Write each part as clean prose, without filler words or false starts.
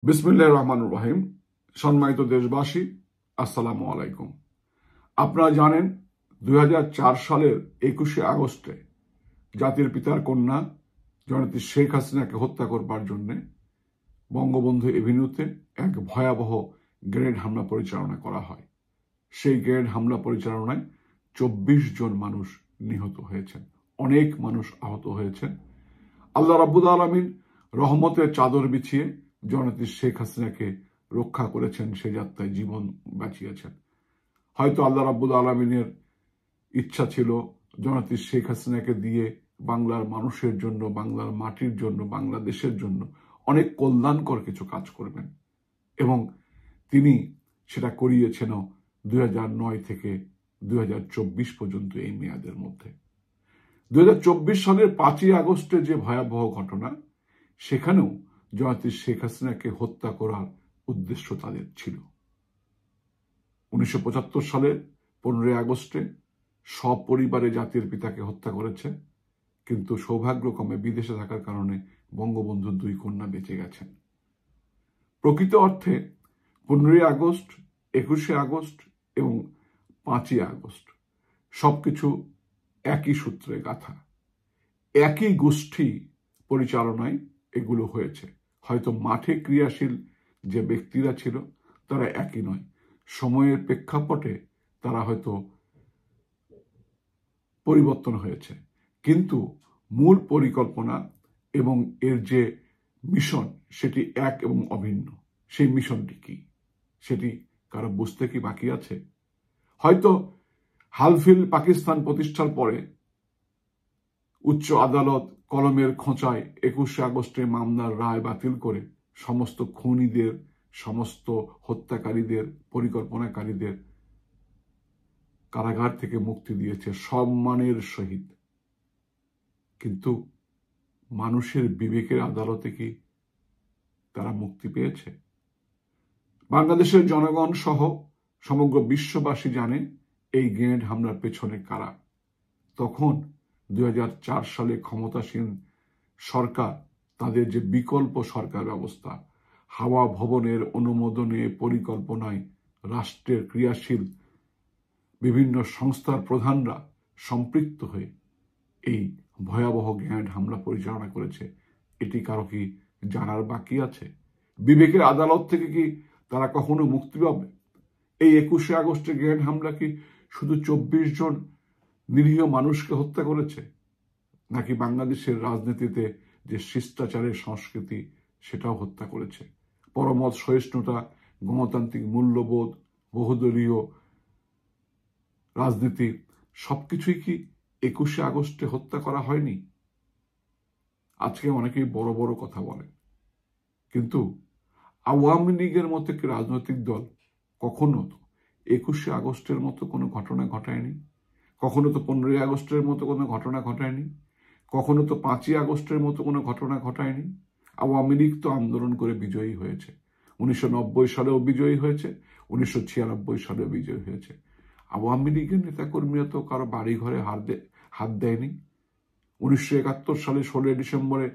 বিসমিল্লাহির রহমানির রহিম। সম্মানিত দেশবাসী, আসসালামু আলাইকুম। আপনারা জানেন 2004 সালের 21শে আগস্টে জাতির পিতার কন্যা জননেত্রী শেখ হাসিনাকে হত্যা করবার জন্য বঙ্গবন্ধু এভিনিউতে এক ভয়াবহ গ্রেনেড হামলা পরিচালনা করা হয়। সেই গ্রেনেড হামলা পরিচালনায় 24 জন মানুষ নিহত হয়েছেন, অনেক মানুষ আহত হয়েছেন। আল্লাহ রাব্বুল আলামিন রহমতের চাদর বিছিয়ে জননেত্রী শেখ হাসিনাকে রক্ষা করেছেন, সে যাত্রায় জীবন বাঁচিয়েছেন। হয়তো আল্লাহ রাব্বুল আলামিনের ইচ্ছা ছিল জননেত্রী শেখ হাসিনাকে দিয়ে বাংলার মানুষের জন্য, বাংলার মাটির জন্য, বাংলাদেশের জন্য অনেক কল্যাণকর কিছু কাজ করবেন, এবং তিনি সেটা করিয়েছেন 2009 থেকে 2024 পর্যন্ত এই মেয়াদের মধ্যে। 2024 সালের 5ই আগস্টে যে ভয়াবহ ঘটনা, সেখানেও জননেত্রী শেখ হাসিনাকে হত্যা করার উদ্দেশ্য তাদের ছিল। 1975 সালের 15ই আগস্টে সপরিবারে জাতির পিতাকে হত্যা করেছে, কিন্তু সৌভাগ্যক্রমে বিদেশে থাকার কারণে বঙ্গবন্ধুর 2 কন্যা বেঁচে গেছেন। প্রকৃত অর্থে 15ই আগস্ট, 21শে আগস্ট এবং 5ই আগস্ট সবকিছু একই সূত্রে গাথা, একই গোষ্ঠী পরিচালনায় এগুলো হয়েছে। হয়তো মাঠে ক্রিয়াশীল যে ব্যক্তিরা ছিল তারা একই নয়, সময়ের প্রেক্ষাপটে তারা হয়তো পরিবর্তন হয়েছে, কিন্তু মূল পরিকল্পনা এবং এর যে মিশন সেটি এক এবং অভিন্ন। সেই মিশনটি কি, সেটি কারো বুঝতে কি বাকি আছে? হয়তো হালফিল পাকিস্তান প্রতিষ্ঠার পরে উচ্চ আদালত কলমের খোঁচায় 21শে আগস্টে মামলার রায় বাতিল করে সমস্ত খুনিদের, সমস্ত হত্যাকারীদের, পরিকল্পনাকারীদের কারাগার থেকে মুক্তি দিয়েছে সম্মানের সহিত। কিন্তু মানুষের বিবেকের আদালতে কি তারা মুক্তি পেয়েছে? বাংলাদেশের জনগণ সহ সমগ্র বিশ্ববাসী জানে এই গ্রেনেড হামলার পেছনে কারা। তখন 2004 সালে ক্ষমতাসীন সরকার তাদের যে বিকল্প সরকার ব্যবস্থা, হাওয়া ভবনের অনুমোদনে, পরিকল্পনায় রাষ্ট্রের ক্রিয়াশীল বিভিন্ন সংস্থার প্রধানরা সম্পৃক্ত হয়ে এই ভয়াবহ গ্রেনেড হামলা পরিচালনা করেছে। এটি কারো কি জানার বাকি আছে? বিবেকের আদালত থেকে কি তারা কখনো মুক্তি পাবে? এই 21শে আগস্টের গ্রেনেড হামলা কি শুধু 24 জন নিরীহ মানুষকে হত্যা করেছে, নাকি বাংলাদেশের রাজনীতিতে যে শিষ্টাচারের সংস্কৃতি সেটাও হত্যা করেছে? পরমত সহিষ্ণুতা, গণতান্ত্রিক মূল্যবোধ, বহুদলীয় রাজনীতি সবকিছুই কি 21শে আগস্টে হত্যা করা হয়নি? আজকে অনেকেই বড় বড় কথা বলে, কিন্তু আওয়ামী লীগের মতো একটি রাজনৈতিক দল কখনো তো 21শে আগস্টের মতো কোনো ঘটনা ঘটায়নি, কখনো তো 15ই আগস্টের মতো কোনো ঘটনা ঘটায়নি, কখনো তো 5ই আগস্টের মতো কোনো ঘটনা ঘটায়নি। আওয়ামী লীগ তো আন্দোলন করে বিজয়ী হয়েছে, 1990 সালেও বিজয়ী হয়েছে, 1996 সালেও বিজয়ী হয়েছে। আওয়ামী লীগের নেতাকর্মীরা তো কারো বাড়ি ঘরে হাত দেয়নি। 1971 সালে 16 ডিসেম্বরে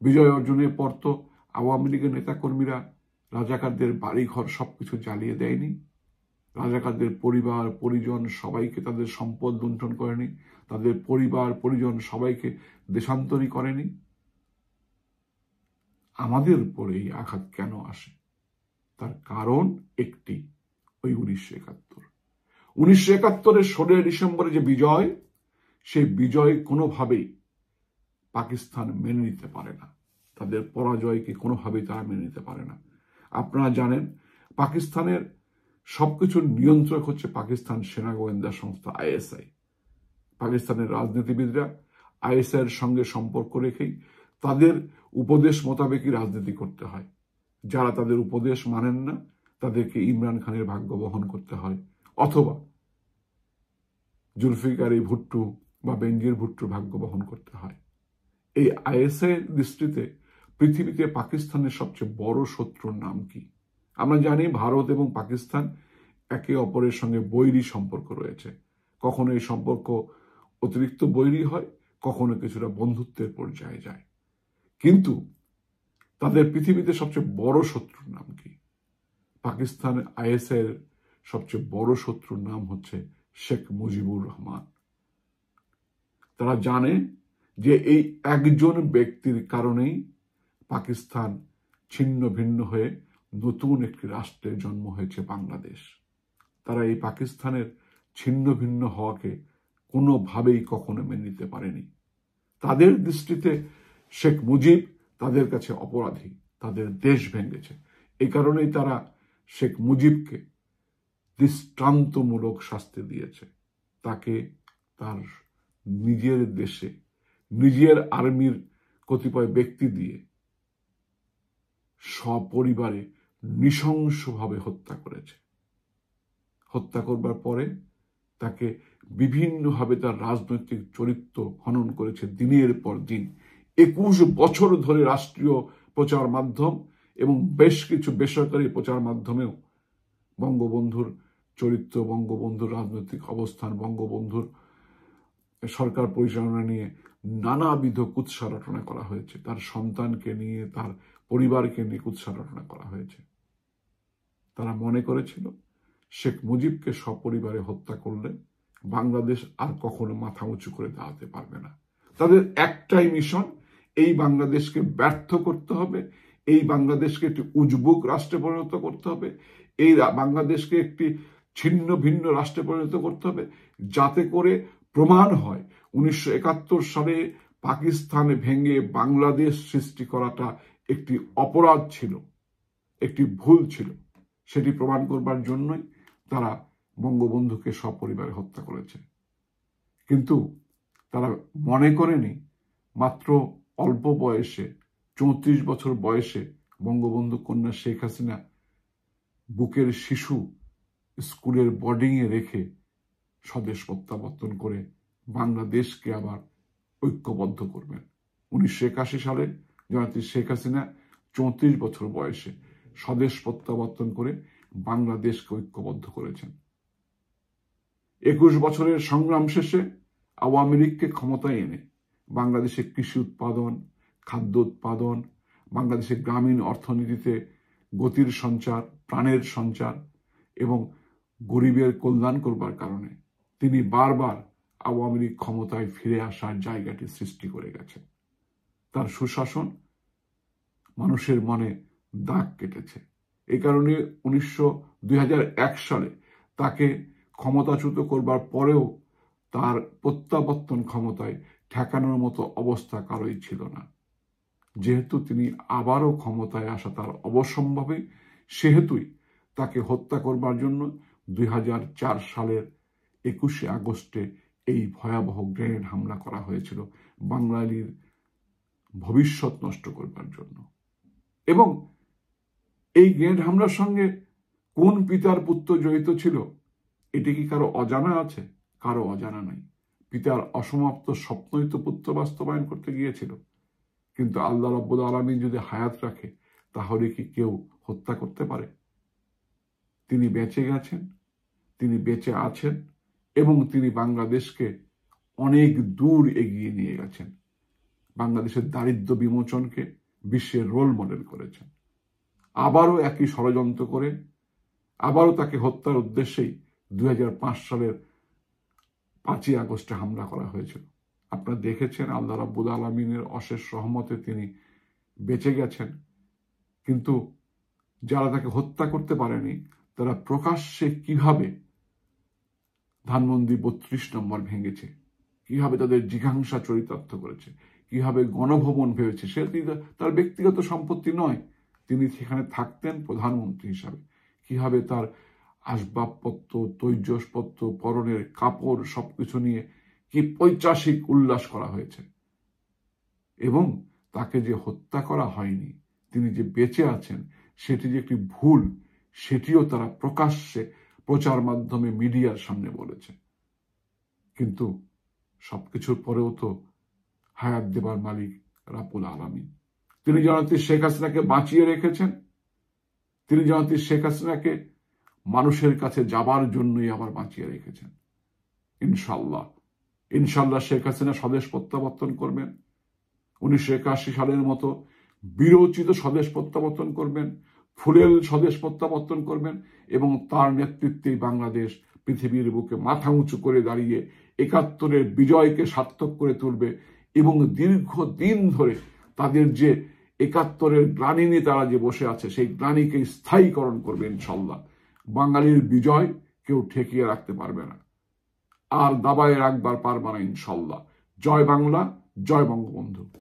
বিজয় অর্জনের পর তো আওয়ামী লীগের নেতাকর্মীরা রাজাকারদের বাড়িঘর সবকিছু জ্বালিয়ে দেয়নি, রাজাকারদের পরিবার পরিজন সবাইকে তাদের সম্পদ লুণ্ঠন করেনি, তাদের পরিবার পরিজন সবাইকে দেশান্তরী করেনি। আমাদের উপরে এই আঘাত কেন আসে? তার কারণ একটি, ওই 1971। 1971-এর 16 ডিসেম্বরে যে বিজয়, সেই বিজয় কোনোভাবেই পাকিস্তান মেনে নিতে পারে না। তাদের পরাজয়কে কোনোভাবেই তারা মেনে নিতে পারে না। আপনারা জানেন, পাকিস্তানের সবকিছুর নিয়ন্ত্রক হচ্ছে পাকিস্তান সেনা গোয়েন্দা সংস্থা আইএসআই। পাকিস্তানের রাজনীতিবিদরা আইএসআই এর সঙ্গে সম্পর্ক রেখেই তাদের উপদেশ মোতাবেকই রাজনীতি করতে হয়। যারা তাদের উপদেশ মানেন না তাদেরকে ইমরান খানের ভাগ্য বহন করতে হয়, অথবা জুলফিকার ভুট্টো বা বেনজির ভুট্টোর ভাগ্য বহন করতে হয়। এই আইএসআই দৃষ্টিতে পৃথিবীতে পাকিস্তানের সবচেয়ে বড় শত্রুর নাম কি? আমরা জানি ভারত এবং পাকিস্তান একে অপরের সঙ্গে বৈরী সম্পর্ক রয়েছে। কখনো এই সম্পর্ক অতিরিক্ত বৈরী হয়, কখনো কিছুটা বন্ধুত্বের পর্যায়ে যায়। কিন্তু তাদের পৃথিবীতে সবচেয়ে বড় শত্রুর নাম কি? পাকিস্তান আইএসআই এর সবচেয়ে বড় শত্রুর নাম হচ্ছে শেখ মুজিবুর রহমান। তারা জানে যে এই একজন ব্যক্তির কারণেই পাকিস্তান ছিন্ন ভিন্ন হয়ে নতুন একটি রাষ্ট্রের জন্ম হয়েছে বাংলাদেশ। তারা এই পাকিস্তানের ছিন্ন ভিন্ন হওয়াকে কোনোভাবেই কখনো মেনে নিতে পারেনি। তাদের দৃষ্টিতে শেখ মুজিব তাদের কাছে অপরাধী, তাদের দেশ ভেঙেছে। এই কারণেই তারা শেখ মুজিবকে দৃষ্টান্তমূলক শাস্তি দিয়েছে। তাকে তার নিজের দেশে নিজের আর্মির কতিপয় ব্যক্তি দিয়ে সপরিবারে নৃশংসভাবে হত্যা করেছে। হত্যা করবার পরে তাকে বিভিন্নভাবে তার রাজনৈতিক চরিত্র হনন করেছে দিনের পর দিন। 21 বছর ধরে রাষ্ট্রীয় প্রচার মাধ্যম এবং বেশ কিছু বেসরকারি প্রচার মাধ্যমেও বঙ্গবন্ধুর চরিত্র, বঙ্গবন্ধুর রাজনৈতিক অবস্থান, বঙ্গবন্ধুর সরকার পরিচালনা নিয়ে নানাবিধ কুৎসা রটনা করা হয়েছে। তার সন্তানকে নিয়ে, তার পরিবারকে নিয়ে কুৎসা রটনা করা হয়েছে। তারা মনে করেছিল শেখ মুজিবকে সপরিবারে হত্যা করলে বাংলাদেশ আর কখনো মাথা উঁচু করে দাঁড়াতে পারবে না। তাদের একটাই মিশন, এই বাংলাদেশকে ব্যর্থ করতে হবে, এই বাংলাদেশকে একটি উজবুক রাষ্ট্রে পরিণত করতে হবে, এই বাংলাদেশকে একটি ছিন্ন ভিন্ন রাষ্ট্রে পরিণত করতে হবে, যাতে করে প্রমাণ হয় 1971 সালে পাকিস্তান ভেঙে বাংলাদেশ সৃষ্টি করাটা একটি অপরাধ ছিল, একটি ভুল ছিল। সেটি প্রমাণ করবার জন্যই তারা বঙ্গবন্ধুকে সপরিবারে হত্যা করেছে। কিন্তু তারা মনে করেনি মাত্র অল্প বয়সে, 34 বছর বয়সে বঙ্গবন্ধু কন্যা শেখ হাসিনা বুকের শিশু স্কুলের বোর্ডিংয়ে রেখে স্বদেশ প্রত্যাবর্তন করে বাংলাদেশকে আবার ঐক্যবদ্ধ করবেন। 1981 সালে জননেত্রী শেখ হাসিনা 34 বছর বয়সে স্বদেশ প্রত্যাবর্তন করে বাংলাদেশকে ঐক্যবদ্ধ করেছেন। 21 বছরের সংগ্রাম শেষে আওয়ামী লীগকে ক্ষমতায় এনে বাংলাদেশে কৃষি উৎপাদন, খাদ্য উৎপাদন, বাংলাদেশের গ্রামীণ অর্থনীতিতে গতির সঞ্চার, প্রাণের সঞ্চার এবং গরিবের কল্যাণ করবার কারণে তিনি বারবার আওয়ামী লীগ ক্ষমতায় ফিরে আসার জায়গাটি সৃষ্টি করে গেছেন। তার সুশাসন মানুষের মনে দাগ কেটেছে। এই কারণে 2001 সালে তাকে ক্ষমতাচ্যুত করবার পরেও তার প্রত্যাবর্তন ক্ষমতায় ঠেকানোর মতো অবস্থা কারোই ছিল না। যেহেতু তিনি আবারও ক্ষমতায় আসা তার অবশ্যম্ভাবী, সেহেতুই তাকে হত্যা করবার জন্য 2004 সালের 21শে আগস্টে এই ভয়াবহ গ্রেনেড হামলা করা হয়েছিল বাঙালির ভবিষ্যৎ নষ্ট করবার জন্য। এবং এই গ্রেনেড হামলার সঙ্গে কোন পিতার পুত্র জড়িত ছিল এটি কি কারো অজানা আছে? কারো অজানা নাই। পিতার অসমাপ্ত স্বপ্নই তো পুত্র বাস্তবায়ন করতে গিয়েছিল। কিন্তু আল্লাহ রাব্বুল আলামিন যদি হায়াত রাখে তাহলে কি কেউ হত্যা করতে পারে? তিনি বেঁচে গেছেন, তিনি বেঁচে আছেন এবং তিনি বাংলাদেশকে অনেক দূর এগিয়ে নিয়ে গেছেন। বাংলাদেশের দারিদ্র্য বিমোচনকে বিশ্বের রোল মডেল করেছেন। আবারও একই ষড়যন্ত্র করে আবারও তাকে হত্যার উদ্দেশ্যেই 2005 সালের 5ই আগস্টে হামলা করা হয়েছিল। আপনারা দেখেছেন আল্লাহ রাব্বুল আলামিনের অশেষ রহমতে তিনি বেঁচে গেছেন। কিন্তু যারা তাকে হত্যা করতে পারেনি তারা প্রকাশ্যে কিভাবে ধানমন্ডি 32 নম্বর ভেঙেছে, কিভাবে তাদের জিঘাংসা চরিতার্থ করেছে, কিভাবে গণভবন ভেবেছে। সে তার ব্যক্তিগত সম্পত্তি নয়, তিনি সেখানে থাকতেন প্রধানমন্ত্রী হিসাবে। কিভাবে তার আসবাবপত্র, তৈজসপত্র, পরনের কাপড় সবকিছু নিয়ে কি পৈশাচিক উল্লাস করা হয়েছে। এবং তাকে যে হত্যা করা হয়নি, তিনি যে বেঁচে আছেন সেটি যে একটি ভুল, সেটিও তারা প্রকাশ্যে প্রচার মাধ্যমে মিডিয়ার সামনে বলেছে। কিন্তু সবকিছুর পরেও তো হায়াত দেবার মালিক রাব্বুল আলামিন। তিনি জননেত্রী শেখ হাসিনাকে বাঁচিয়ে রেখেছেন। তিনি জননেত্রী শেখ হাসিনাকে মানুষের কাছে যাবার জন্যই আবার বাঁচিয়ে রেখেছেন। ইনশাল্লাহ ইনশাল্লাহ শেখ হাসিনা স্বদেশ প্রত্যাবর্তন করবেন। 1981 সালের মতো বিরোচিত স্বদেশ প্রত্যাবর্তন করবেন, ফুলেল স্বদেশ প্রত্যাবর্তন করবেন এবং তার নেতৃত্বেই বাংলাদেশ পৃথিবীর বুকে মাথা উঁচু করে দাঁড়িয়ে ৭১-এর বিজয়কে সার্থক করে তুলবে এবং দীর্ঘদিন ধরে তাদের যে ৭১-এর গ্লানি নিয়ে তারা যে বসে আছে সেই গ্লানিকে স্থায়ীকরণ করবে ইনশাল্লাহ। বাঙালির বিজয় কেউ ঠেকিয়ে রাখতে পারবে না, আর দাবায় রাখবার পারবে না ইনশাল্লাহ। জয় বাংলা, জয় বঙ্গবন্ধু।